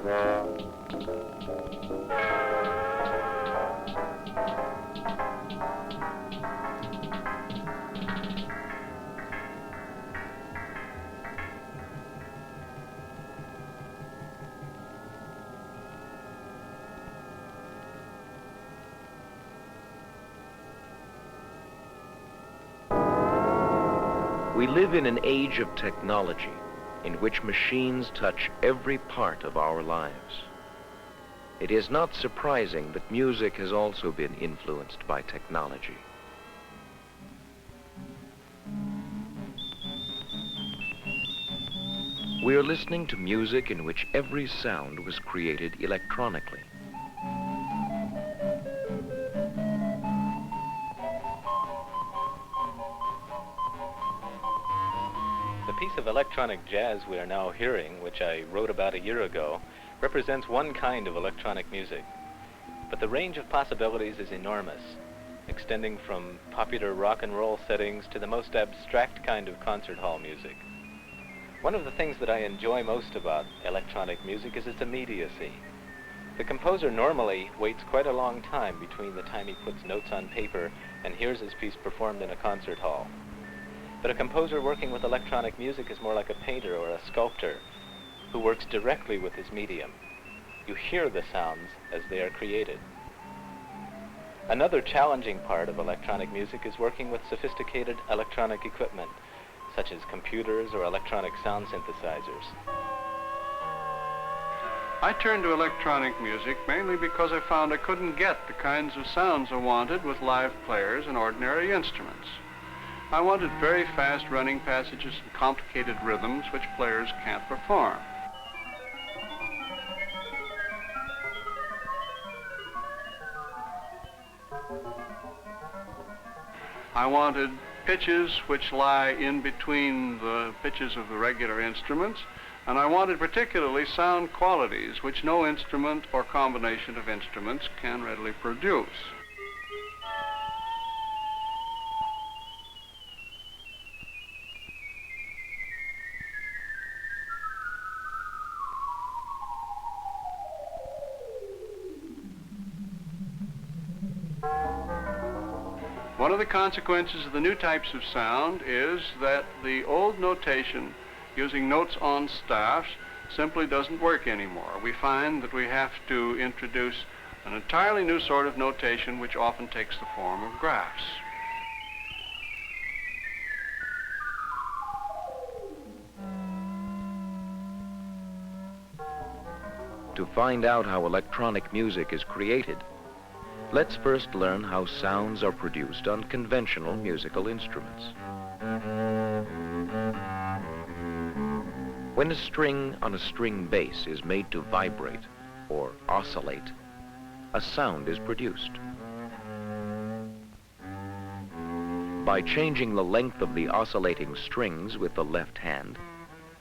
We live in an age of technology in which machines touch every part of our lives. It is not surprising that music has also been influenced by technology. We are listening to music in which every sound was created electronically. The piece of electronic jazz we are now hearing, which I wrote about a year ago, represents one kind of electronic music. But the range of possibilities is enormous, extending from popular rock and roll settings to the most abstract kind of concert hall music. One of the things that I enjoy most about electronic music is its immediacy. The composer normally waits quite a long time between the time he puts notes on paper and hears his piece performed in a concert hall. But a composer working with electronic music is more like a painter or a sculptor who works directly with his medium. You hear the sounds as they are created. Another challenging part of electronic music is working with sophisticated electronic equipment, such as computers or electronic sound synthesizers. I turned to electronic music mainly because I found I couldn't get the kinds of sounds I wanted with live players and ordinary instruments. I wanted very fast running passages and complicated rhythms which players can't perform. I wanted pitches which lie in between the pitches of the regular instruments, and I wanted particularly sound qualities which no instrument or combination of instruments can readily produce. One of the consequences of the new types of sound is that the old notation using notes on staffs simply doesn't work anymore. We find that we have to introduce an entirely new sort of notation which often takes the form of graphs. To find out how electronic music is created, let's first learn how sounds are produced on conventional musical instruments. When a string on a string bass is made to vibrate or oscillate, a sound is produced. By changing the length of the oscillating strings with the left hand,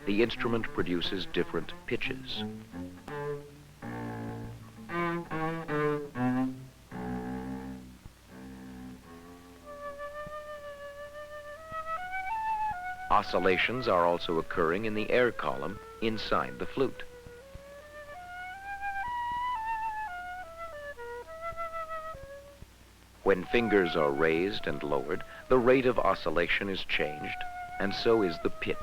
the instrument produces different pitches. Oscillations are also occurring in the air column inside the flute. When fingers are raised and lowered, the rate of oscillation is changed, and so is the pitch.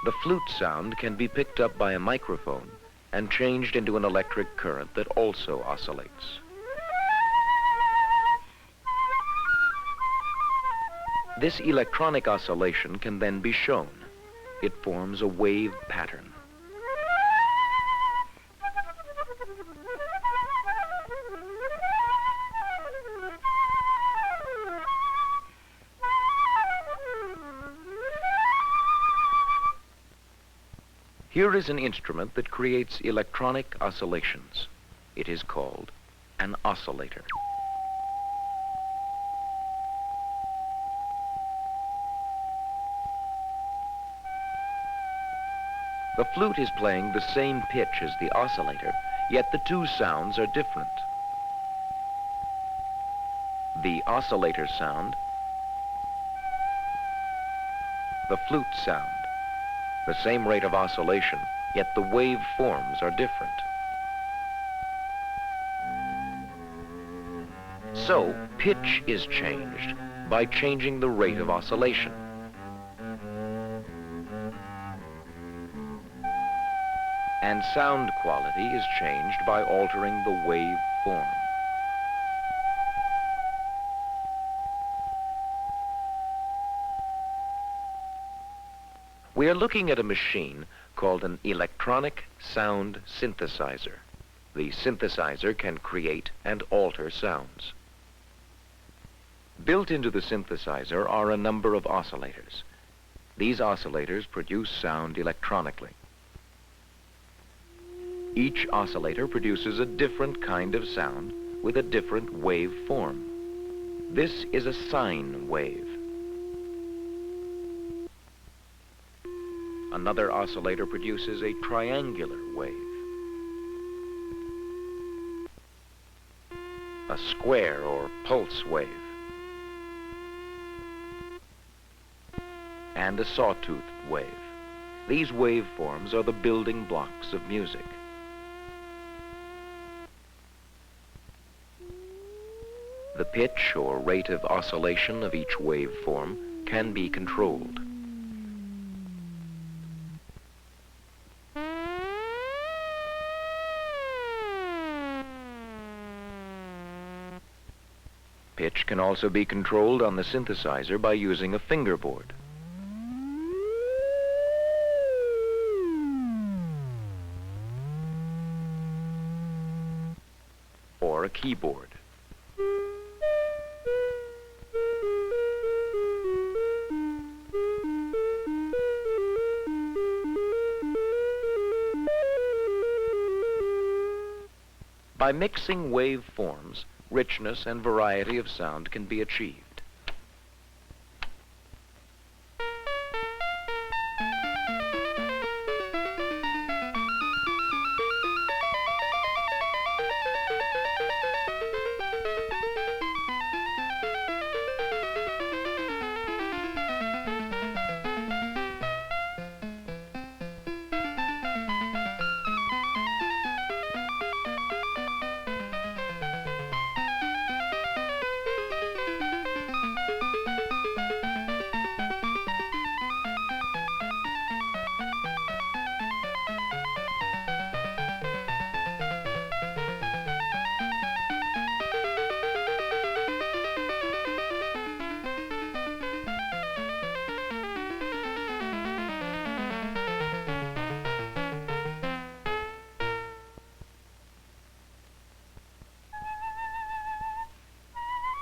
The flute sound can be picked up by a microphone and changed into an electric current that also oscillates. This electronic oscillation can then be shown. It forms a wave pattern. Here is an instrument that creates electronic oscillations. It is called an oscillator. The flute is playing the same pitch as the oscillator, yet the two sounds are different. the oscillator sound, the flute sound. The same rate of oscillation, yet the wave forms are different. So, pitch is changed by changing the rate of oscillation. And sound quality is changed by altering the wave form. We are looking at a machine called an electronic sound synthesizer. The synthesizer can create and alter sounds. Built into the synthesizer are a number of oscillators. These oscillators produce sound electronically. Each oscillator produces a different kind of sound with a different wave form. This is a sine wave. Another oscillator produces a triangular wave, a square or pulse wave, and a sawtooth wave. These waveforms are the building blocks of music. The pitch or rate of oscillation of each waveform can be controlled. Pitch can also be controlled on the synthesizer by using a fingerboard. Or a keyboard. By mixing waveforms, richness and variety of sound can be achieved.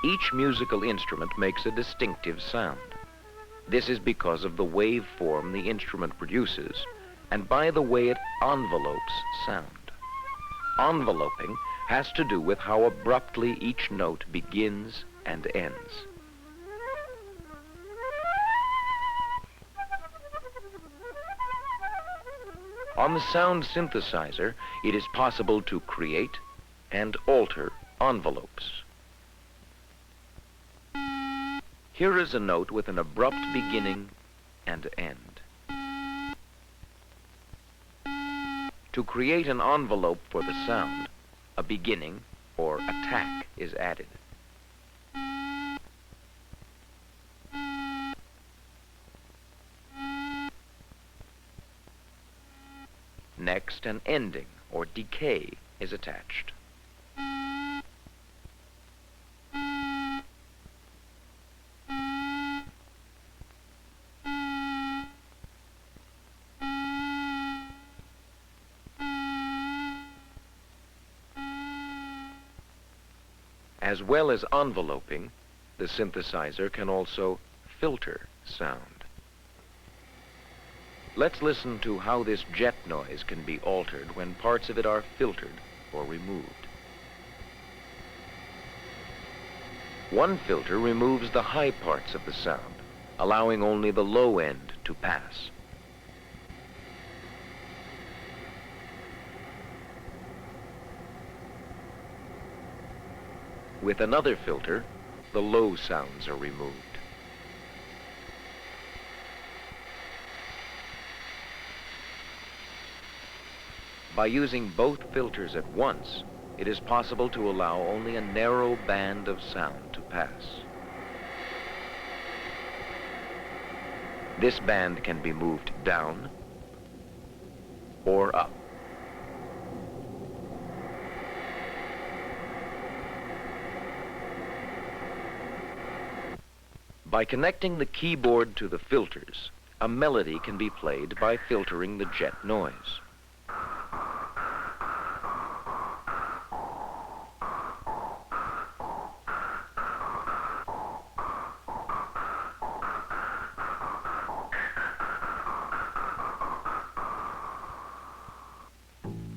Each musical instrument makes a distinctive sound. This is because of the waveform the instrument produces and by the way it envelopes sound. Enveloping has to do with how abruptly each note begins and ends. On the sound synthesizer, it is possible to create and alter envelopes. Here is a note with an abrupt beginning and end. To create an envelope for the sound, a beginning or attack is added. Next, an ending or decay is attached. As well as enveloping, the synthesizer can also filter sound. Let's listen to how this jet noise can be altered when parts of it are filtered or removed. One filter removes the high parts of the sound, allowing only the low end to pass. With another filter, the low sounds are removed. By using both filters at once, it is possible to allow only a narrow band of sound to pass. This band can be moved down or up. By connecting the keyboard to the filters, a melody can be played by filtering the jet noise.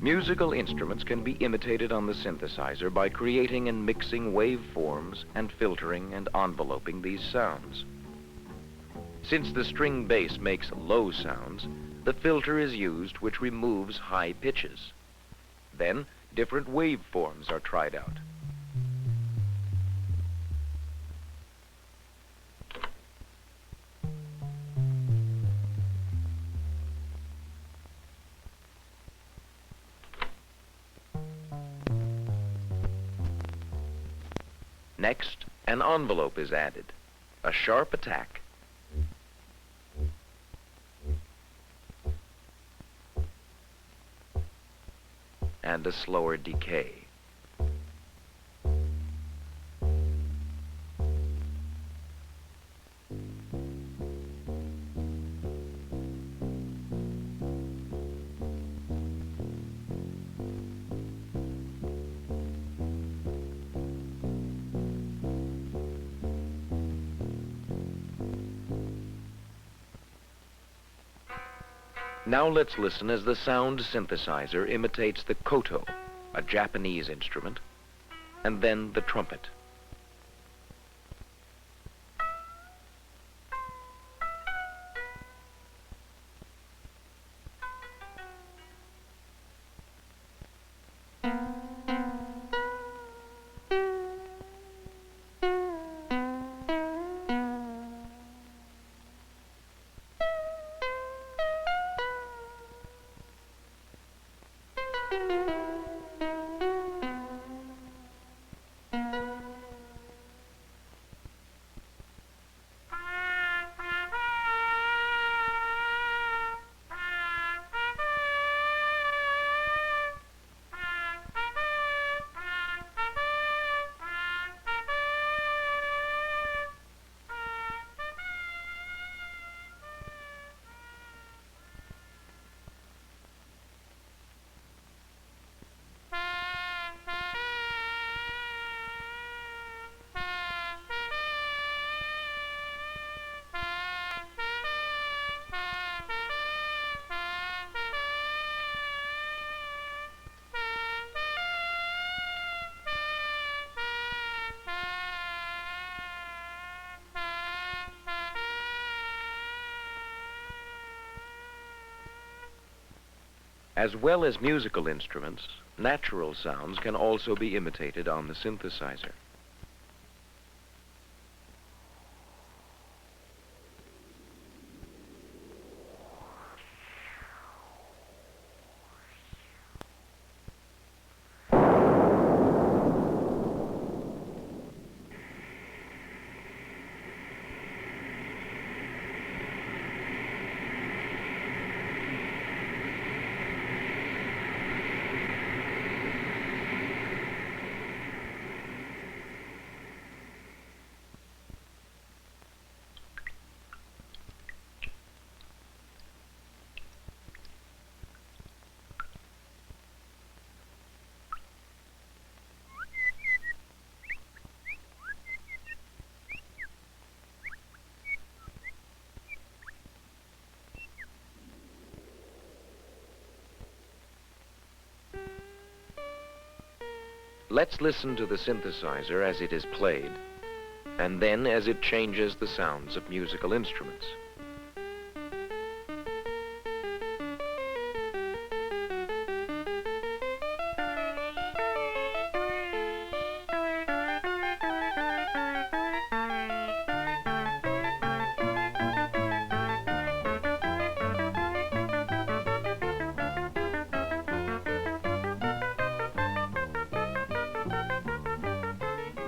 Musical instruments can be imitated on the synthesizer by creating and mixing waveforms and filtering and enveloping these sounds. Since the string bass makes low sounds, the filter is used which removes high pitches. Then, different waveforms are tried out. Next, an envelope is added, a sharp attack, and a slower decay. Now let's listen as the sound synthesizer imitates the koto, a Japanese instrument, and then the trumpet. As well as musical instruments, natural sounds can also be imitated on the synthesizer. Let's listen to the synthesizer as it is played, and then as it changes the sounds of musical instruments.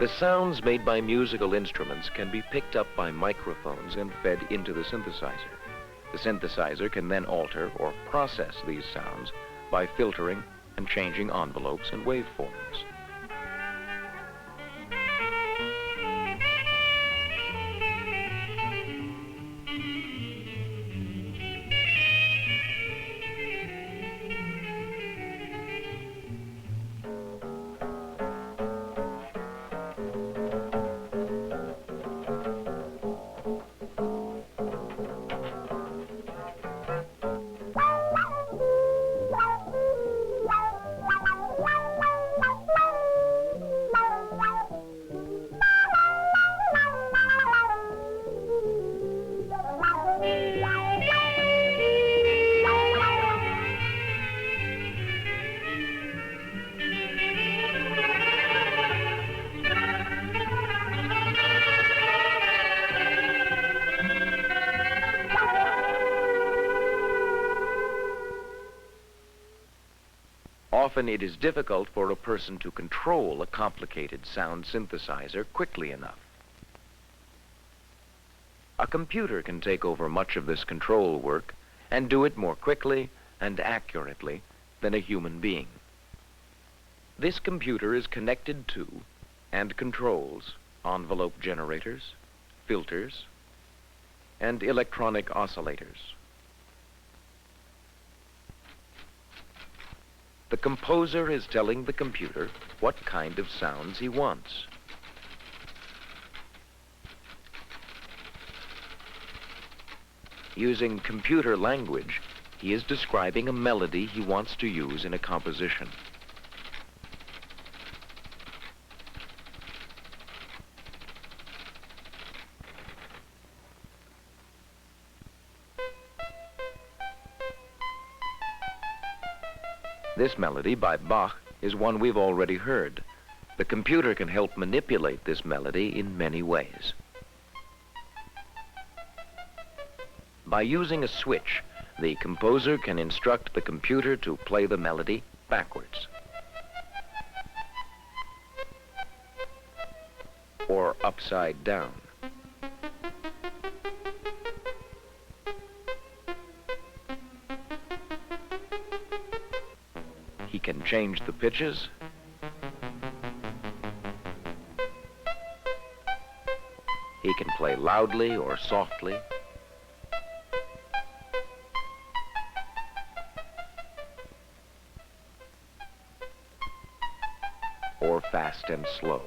The sounds made by musical instruments can be picked up by microphones and fed into the synthesizer. The synthesizer can then alter or process these sounds by filtering and changing envelopes and waveforms. Often it is difficult for a person to control a complicated sound synthesizer quickly enough. A computer can take over much of this control work and do it more quickly and accurately than a human being. This computer is connected to and controls envelope generators, filters, and electronic oscillators. The composer is telling the computer what kind of sounds he wants. Using computer language, he is describing a melody he wants to use in a composition. This melody by Bach is one we've already heard. The computer can help manipulate this melody in many ways. By using a switch, the composer can instruct the computer to play the melody backwards or upside down. He can change the pitches. He can play loudly or softly. Or fast and slow.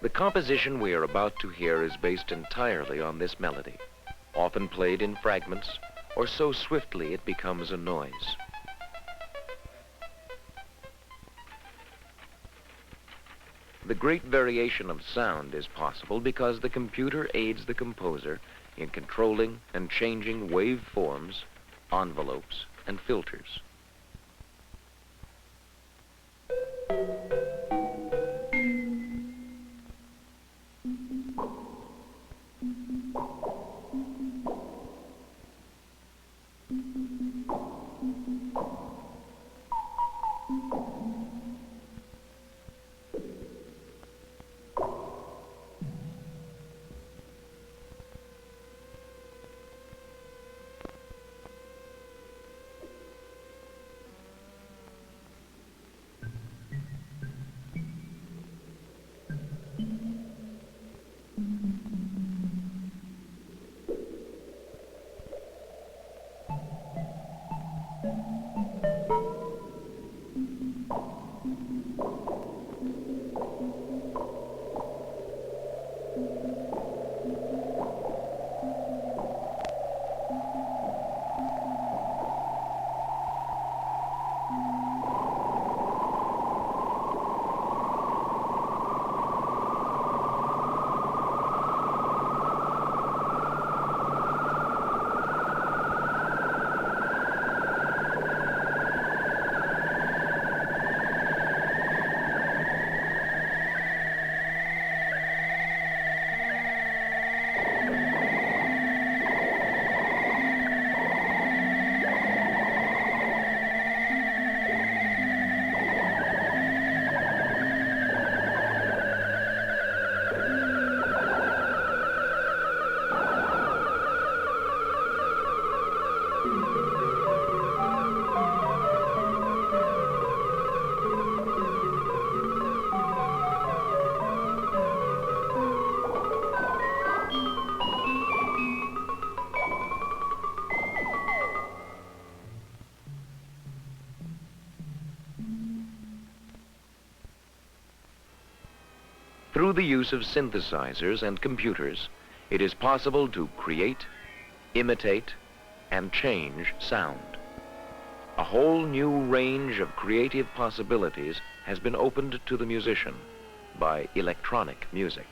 The composition we are about to hear is based entirely on this melody, often played in fragments or so swiftly it becomes a noise. The great variation of sound is possible because the computer aids the composer in controlling and changing waveforms, envelopes, and filters. Through the use of synthesizers and computers, it is possible to create, imitate, and change sound. A whole new range of creative possibilities has been opened to the musician by electronic music.